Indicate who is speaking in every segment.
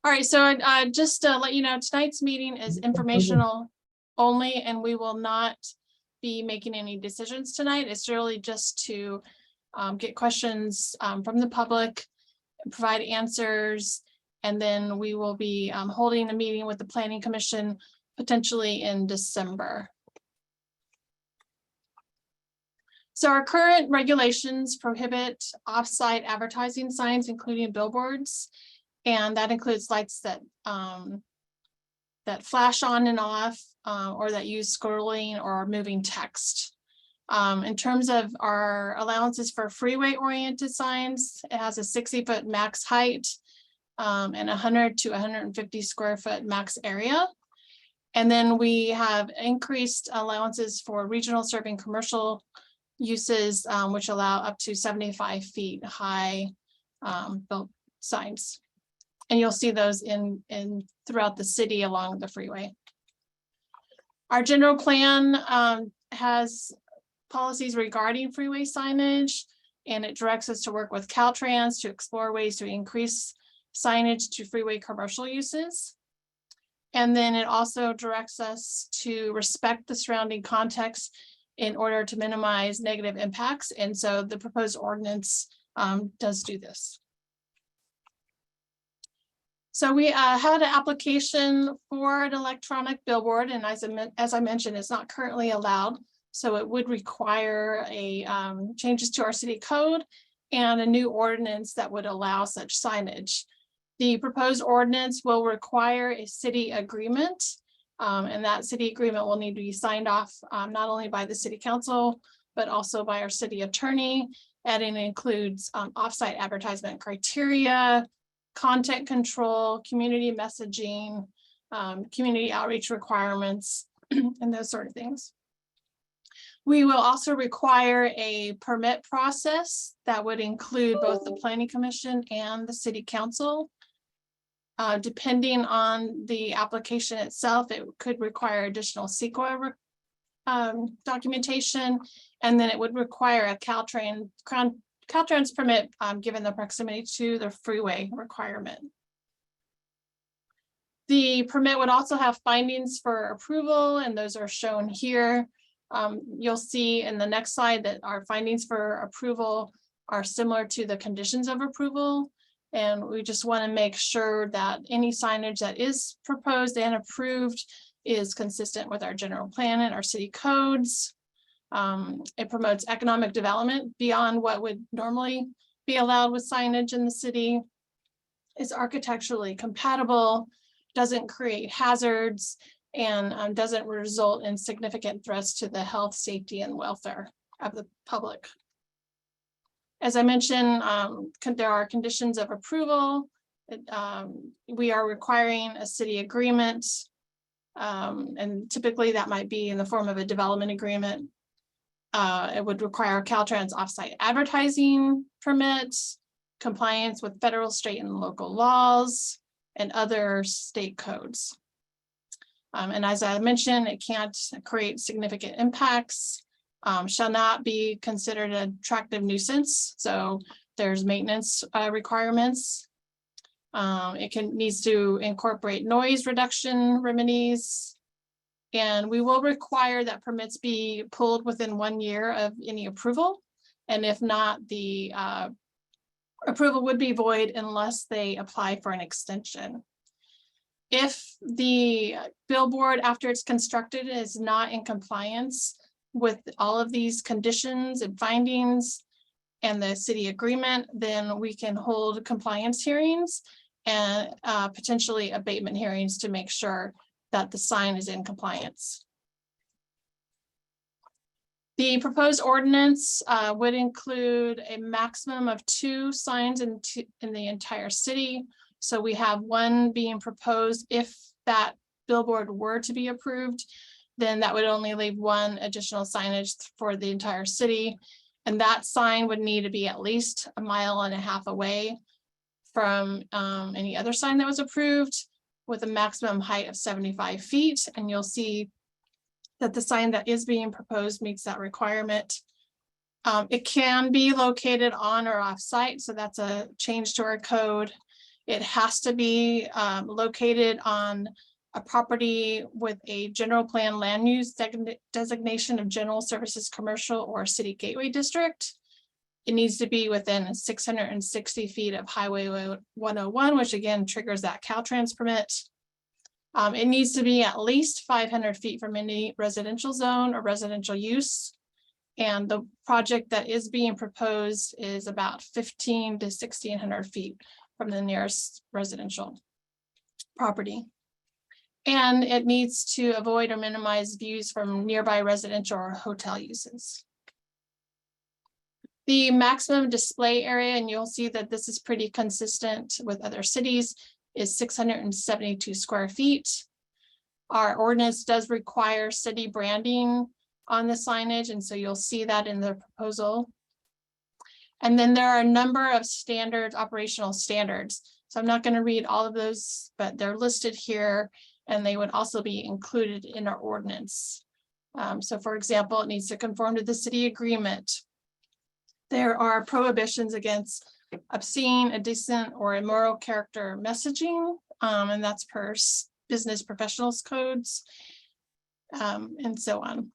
Speaker 1: All right, so just to let you know, tonight's meeting is informational only, and we will not be making any decisions tonight. It's really just to get questions from the public, provide answers, and then we will be holding a meeting with the Planning Commission potentially in December. So our current regulations prohibit off-site advertising signs, including billboards, and that includes lights that that flash on and off, or that use scrolling or moving text. In terms of our allowances for freeway-oriented signs, it has a 60-foot max height and 100 to 150 square foot max area. And then we have increased allowances for regional serving commercial uses, which allow up to 75 feet high built signs. And you'll see those in throughout the city along the freeway. Our general plan has policies regarding freeway signage, and it directs us to work with Caltrans to explore ways to increase signage to freeway commercial uses. And then it also directs us to respect the surrounding context in order to minimize negative impacts. And so the proposed ordinance does do this. So we had an application for an electronic billboard, and as I mentioned, it's not currently allowed. So it would require a changes to our city code and a new ordinance that would allow such signage. The proposed ordinance will require a city agreement, and that city agreement will need to be signed off not only by the city council, but also by our city attorney. And it includes offsite advertisement criteria, content control, community messaging, community outreach requirements, and those sort of things. We will also require a permit process that would include both the Planning Commission and the City Council. Depending on the application itself, it could require additional CEQA documentation, and then it would require a Caltrans permit given the proximity to the freeway requirement. The permit would also have findings for approval, and those are shown here. You'll see in the next slide that our findings for approval are similar to the conditions of approval. And we just want to make sure that any signage that is proposed and approved is consistent with our general plan and our city codes. It promotes economic development beyond what would normally be allowed with signage in the city. It's architecturally compatible, doesn't create hazards, and doesn't result in significant threats to the health, safety, and welfare of the public. As I mentioned, there are conditions of approval. We are requiring a city agreement, and typically that might be in the form of a development agreement. It would require Caltrans offsite advertising permits, compliance with federal, state, and local laws, and other state codes. And as I mentioned, it can't create significant impacts, shall not be considered an attractive nuisance. So there's maintenance requirements. It needs to incorporate noise reduction remedies. And we will require that permits be pulled within 1 year of any approval. And if not, the approval would be void unless they apply for an extension. If the billboard, after it's constructed, is not in compliance with all of these conditions and findings and the city agreement, then we can hold compliance hearings and potentially abatement hearings to make sure that the sign is in compliance. The proposed ordinance would include a maximum of 2 signs in the entire city. So we have 1 being proposed. If that billboard were to be approved, then that would only leave 1 additional signage for the entire city. And that sign would need to be at least 1.5 miles away from any other sign that was approved, with a maximum height of 75 feet. And you'll see that the sign that is being proposed meets that requirement. It can be located on or off site, so that's a change to our code. It has to be located on a property with a general plan land use designation of general services commercial or city gateway district. It needs to be within 660 feet of Highway 101, which again triggers that Caltrans permit. It needs to be at least 500 feet from any residential zone or residential use. And the project that is being proposed is about 15 to 1600 feet from the nearest residential property. And it needs to avoid or minimize views from nearby residential or hotel uses. The maximum display area, and you'll see that this is pretty consistent with other cities, is 672 square feet. Our ordinance does require city branding on the signage, and so you'll see that in the proposal. And then there are a number of standards, operational standards. So I'm not going to read all of those, but they're listed here, and they would also be included in our ordinance. So for example, it needs to conform to the city agreement. There are prohibitions against obscene, indecent, or immoral character messaging, and that's per business professionals codes, and so on.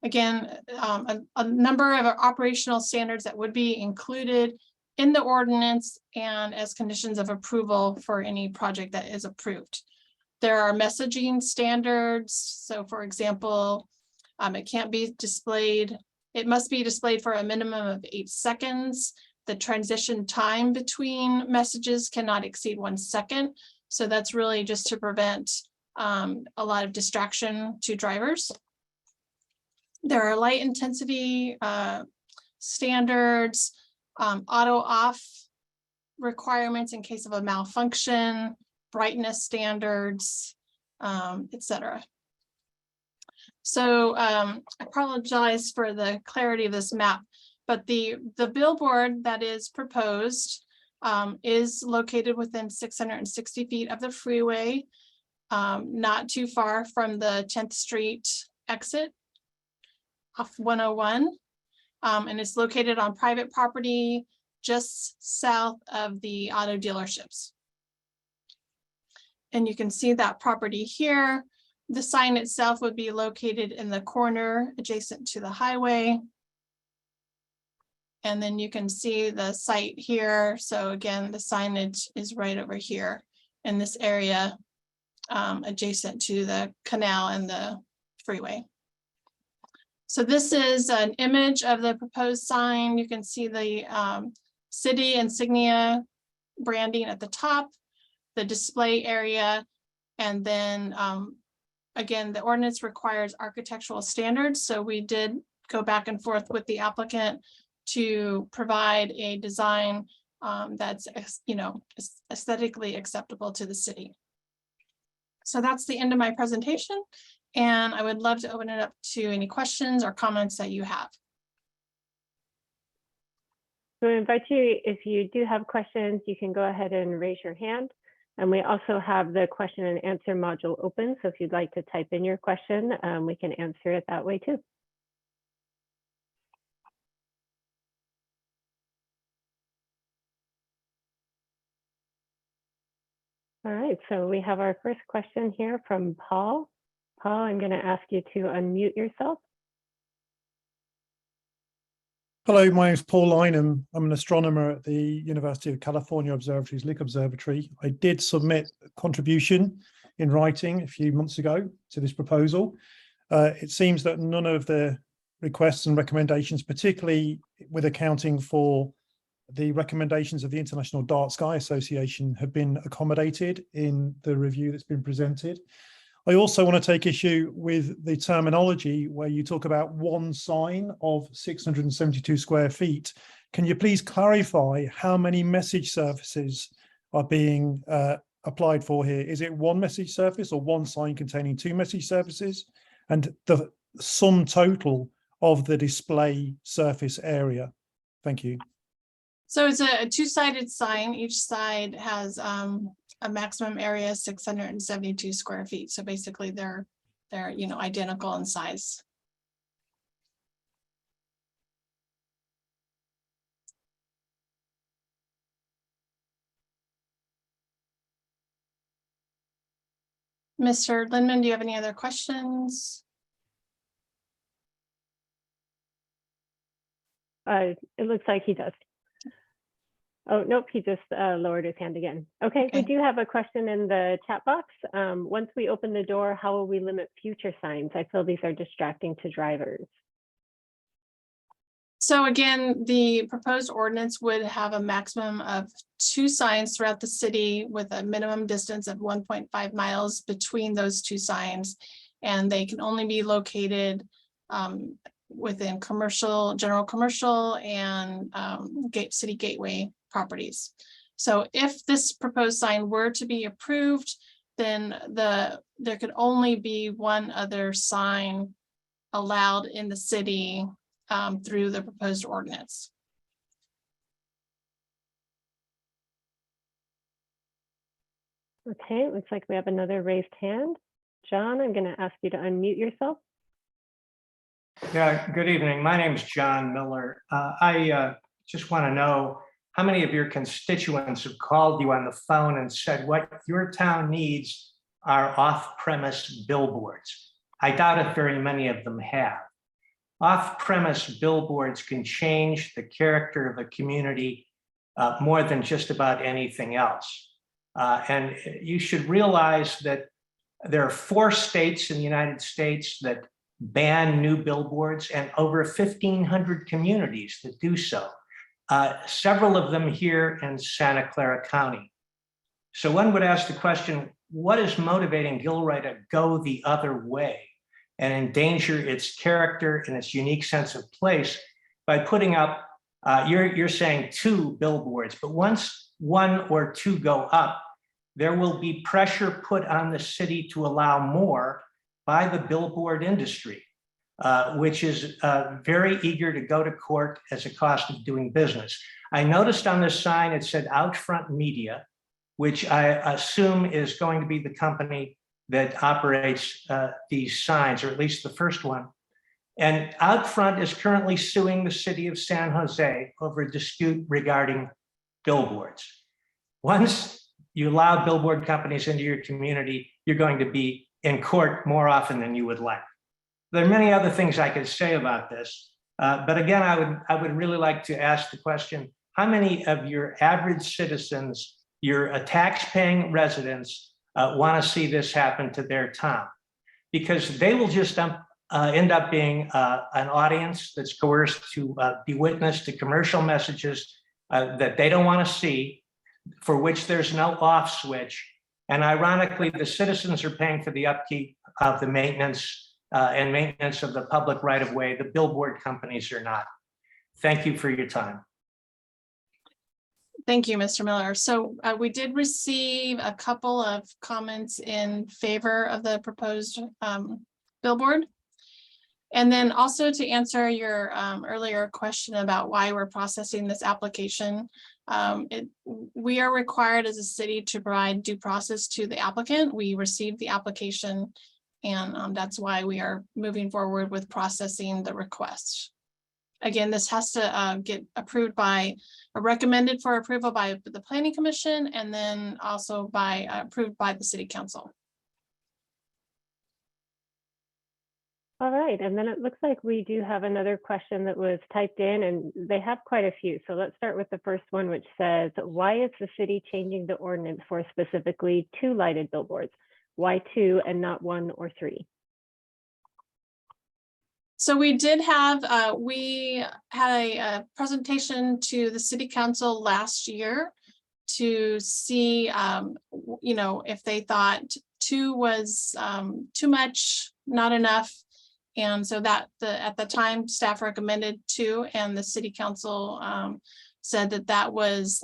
Speaker 1: Again, a number of operational standards that would be included in the ordinance and as conditions of approval for any project that is approved. There are messaging standards. So for example, it can't be displayed. It must be displayed for a minimum of 8 seconds. The transition time between messages cannot exceed 1 second. So that's really just to prevent a lot of distraction to drivers. There are light intensity standards, auto off requirements in case of a malfunction, brightness standards, etc. So I apologize for the clarity of this map, but the billboard that is proposed is located within 660 feet of the freeway, not too far from the 10th Street exit off 101, and it's located on private property just south of the auto dealerships. And you can see that property here. The sign itself would be located in the corner adjacent to the highway. And then you can see the site here. So again, the signage is right over here in this area adjacent to the canal and the freeway. So this is an image of the proposed sign. You can see the city insignia branding at the top, the display area, and then again, the ordinance requires architectural standards. So we did go back and forth with the applicant to provide a design that's, aesthetically acceptable to the city. So that's the end of my presentation, and I would love to open it up to any questions or comments that you have.
Speaker 2: So I invite you, if you do have questions, you can go ahead and raise your hand. And we also have the question and answer module open. So if you'd like to type in your question, we can answer it that way too. All right, so we have our first question here from Paul. Paul, I'm going to ask you to unmute yourself.
Speaker 3: Hello, my name is Paul Lynham. I'm an astronomer at the University of California Observatory's Lick Observatory. I did submit a contribution in writing a few months ago to this proposal. It seems that none of the requests and recommendations, particularly with accounting for the recommendations of the International Dark Sky Association, have been accommodated in the review that's been presented. I also want to take issue with the terminology where you talk about one sign of 672 square feet. Can you please clarify how many message surfaces are being applied for here? Is it one message surface or one sign containing 2 message surfaces? And the sum total of the display surface area? Thank you.
Speaker 1: So it's a 2-sided sign. Each side has a maximum area of 672 square feet. So basically they're identical in size. Mr. Lindman, do you have any other questions?
Speaker 2: It looks like he does. Oh, nope, he just lowered his hand again. Okay, we
Speaker 1: Okay.
Speaker 2: do have a question in the chat box. Once we open the door, how will we limit future signs? I feel these are distracting to drivers.
Speaker 1: So again, the proposed ordinance would have a maximum of 2 signs throughout the city with a minimum distance of 1.5 miles between those 2 signs. And they can only be located within general commercial and city gateway properties. So if this proposed sign were to be approved, then there could only be one other sign allowed in the city through the proposed ordinance.
Speaker 2: Okay, it looks like we have another raised hand. John, I'm going to ask you to unmute yourself.
Speaker 4: Yeah, good evening. My name is John Miller. I just want to know how many of your constituents have called you on the phone and said what your town needs are off-premise billboards. I doubt if very many of them have. Off-premise billboards can change the character of a community more than just about anything else. And you should realize that there are 4 states in the United States that ban new billboards and over 1,500 communities that do so. Several of them here in Santa Clara County. So one would ask the question, what is motivating Gilroy to go the other way and endanger its character and its unique sense of place by putting up, you're saying 2 billboards, but once 1 or 2 go up, there will be pressure put on the city to allow more by the billboard industry, which is very eager to go to court as a cost of doing business. I noticed on the sign, it said Outfront Media, which I assume is going to be the company that operates these signs, or at least the first one. And Outfront is currently suing the city of San Jose over a dispute regarding billboards. Once you allow billboard companies into your community, you're going to be in court more often than you would like. There are many other things I could say about this, but again, I would really like to ask the question, how many of your average citizens, your tax-paying residents, want to see this happen to their town? Because they will just end up being an audience that's coerced to be witness to commercial messages that they don't want to see, for which there's no off switch. And ironically, the citizens are paying for the upkeep of the maintenance and maintenance of the public right of way. The billboard companies are not. Thank you for your time.
Speaker 1: Thank you, Mr. Miller. So we did receive a couple of comments in favor of the proposed billboard. And then also to answer your earlier question about why we're processing this application, we are required as a city to provide due process to the applicant. We received the application, and that's why we are moving forward with processing the request. Again, this has to get approved recommended for approval by the Planning Commission, and then also approved by the City Council.
Speaker 2: All right, and then it looks like we do have another question that was typed in, and they have quite a few. So let's start with the first one, which says, why is the city changing the ordinance for specifically 2 lighted billboards? Why 2 and not 1 or 3?
Speaker 1: So we had a presentation to the City Council last year to see, if they thought 2 was too much, not enough. And so at the time, staff recommended 2, and the City Council said that was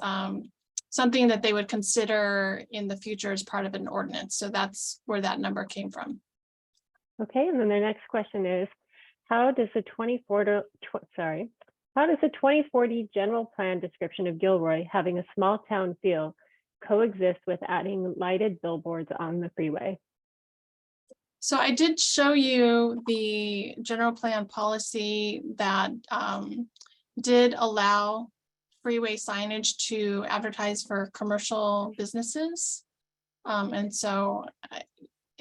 Speaker 1: something that they would consider in the future as part of an ordinance. So that's where that number came from.
Speaker 2: Okay, and then the next question is, how does the 2040 general plan description of Gilroy having a small town feel coexist with adding lighted billboards on the freeway?
Speaker 1: So I did show you the general plan policy that did allow freeway signage to advertise for commercial businesses. And so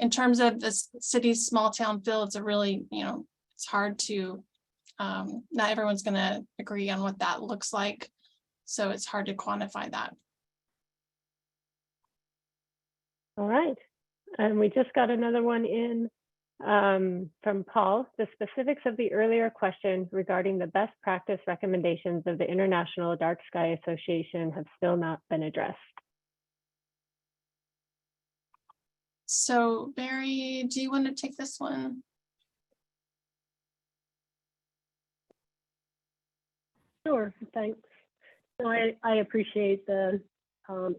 Speaker 1: in terms of this city's small town feel, it's a really, it's hard to, not everyone's gonna agree on what that looks like. So it's hard to quantify that.
Speaker 2: All right. And we just got another one in from Paul. The specifics of the earlier question regarding the best practice recommendations of the International Dark Sky Association have still not been addressed.
Speaker 1: So Barry, do you want to take this one?
Speaker 5: Sure, thanks. So I appreciate the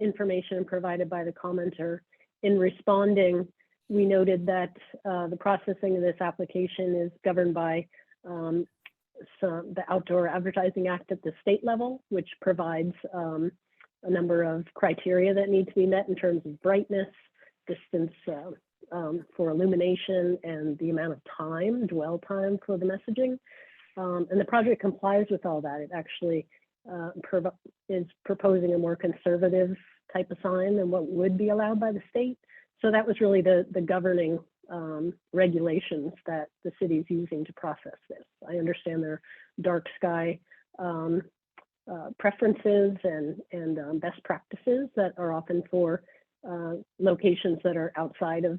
Speaker 5: information provided by the commenter. In responding, we noted that the processing of this application is governed by the Outdoor Advertising Act at the state level, which provides a number of criteria that need to be met in terms of brightness, distance for illumination, and the amount of time, dwell time for the messaging. And the project complies with all that. It actually is proposing a more conservative type of sign than what would be allowed by the state. So that was really the governing regulations that the city is using to process this. I understand their dark sky preferences and best practices that are often for locations that are outside of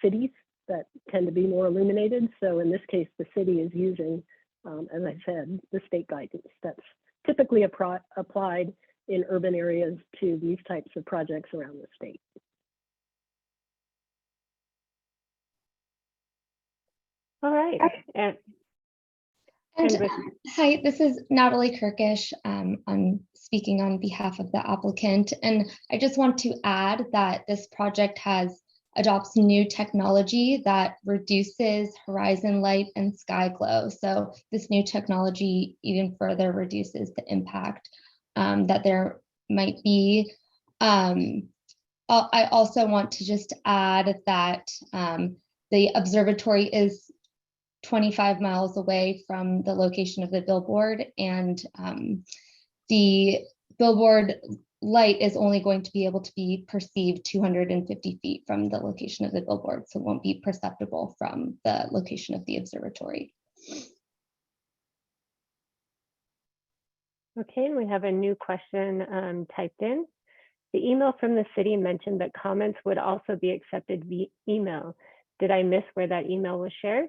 Speaker 5: cities that tend to be more illuminated. So in this case, the city is using, as I said, the state guidance that's typically applied in urban areas to these types of projects around the state.
Speaker 2: All right. And
Speaker 6: hi, this is Natalie Kirkish. I'm speaking on behalf of the applicant, and I just want to add that this project adopts new technology that reduces horizon light and sky glow. So this new technology even further reduces the impact that there might be. I also want to just add that the observatory is 25 miles away from the location of the billboard, and the billboard light is only going to be able to be perceived 250 feet from the location of the billboard, so it won't be perceptible from the location of the observatory.
Speaker 2: okay, and we have a new question typed in. The email from the city mentioned that comments would also be accepted via email. Did I miss where that email was shared?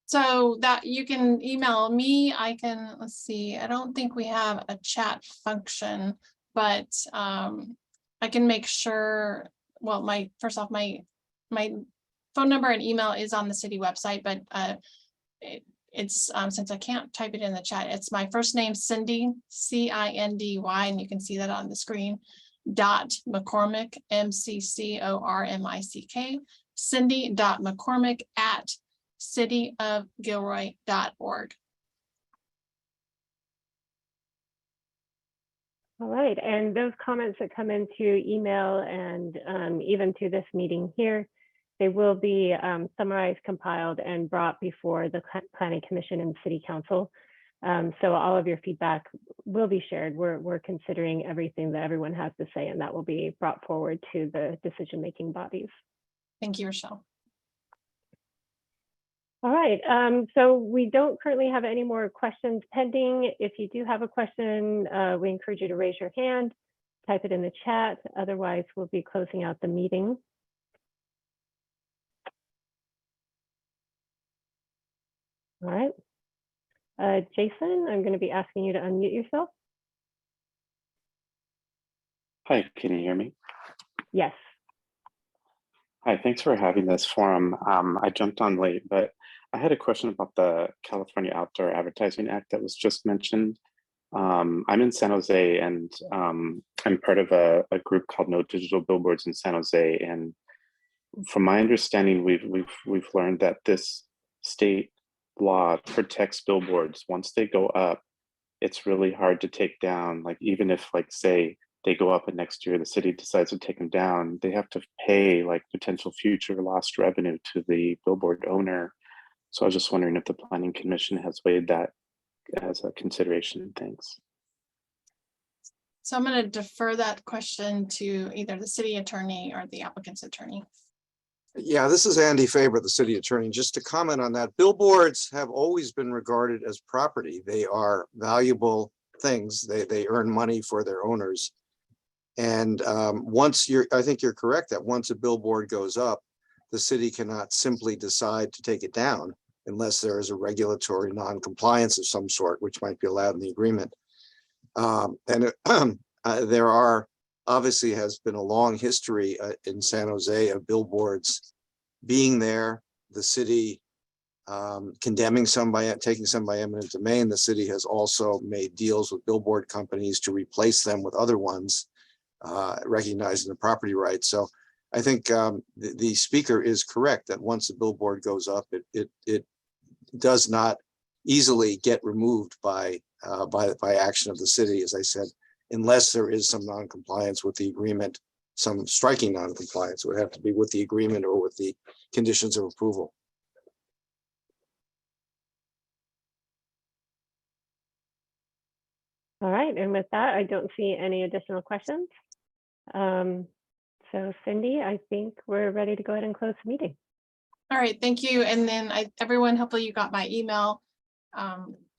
Speaker 1: So that you can email me. I can, let's see, I don't think we have a chat function, but I can make sure, well, first off, my phone number and email is on the city website, but it's since I can't type it in the chat, it's my first name, Cindy, C-I-N-D-Y, and you can see that on the screen, .McCormick, M-C-C-O-R-M-I-C-K, Cindy.McCormick at cityofgilroy.org.
Speaker 2: All right, and those comments that come into email and even to this meeting here, they will be summarized, compiled, and brought before the Planning Commission and City Council. So all of your feedback will be shared. We're considering everything that everyone has to say, and that will be brought forward to the decision-making bodies.
Speaker 1: Thank you, Rochelle.
Speaker 2: All right, so we don't currently have any more questions pending. If you do have a question, we encourage you to raise your hand, type it in the chat. Otherwise, we'll be closing out the meeting. All right, Jason, I'm going to be asking you to unmute yourself.
Speaker 7: Hi, can you hear me?
Speaker 2: Yes.
Speaker 7: Hi, thanks for having this forum. I jumped on late, but I had a question about the California Outdoor Advertising Act that was just mentioned. I'm in San Jose, and I'm part of a group called No Digital Billboards in San Jose. And from my understanding, we've learned that this state law protects billboards. Once they go up, it's really hard to take down. Like, even if, like, say they go up and next year the city decides to take them down, they have to pay like potential future lost revenue to the billboard owner. So I was just wondering if the Planning Commission has weighed that as a consideration. Thanks.
Speaker 1: So I'm going to defer that question to either the city attorney or the applicant's attorney.
Speaker 8: Yeah, this is Andy Faber, the city attorney. Just to comment on that, billboards have always been regarded as property. They are valuable things. They earn money for their owners. And I think you're correct that once a billboard goes up, the city cannot simply decide to take it down unless there is a regulatory non-compliance of some sort, which might be allowed in the agreement. There are obviously has been a long history in San Jose of billboards being there, the city condemning some by taking some by eminent domain. The city has also made deals with billboard companies to replace them with other ones, recognizing the property rights. So I think the speaker is correct that once a billboard goes up, it does not easily get removed by action of the city, as I said, unless there is some non-compliance with the agreement, some striking non-compliance. It would have to be with the agreement or with the conditions of approval.
Speaker 2: All right, and with that, I don't see any additional questions. So Cindy, I think we're ready to go ahead and close the meeting.
Speaker 1: All right, thank you. And then everyone, hopefully you got my email.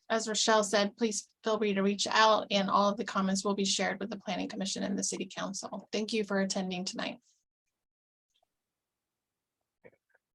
Speaker 1: As Rochelle said, please feel free to reach out, and all of the comments will be shared with the Planning Commission and the City Council. Thank you for attending tonight.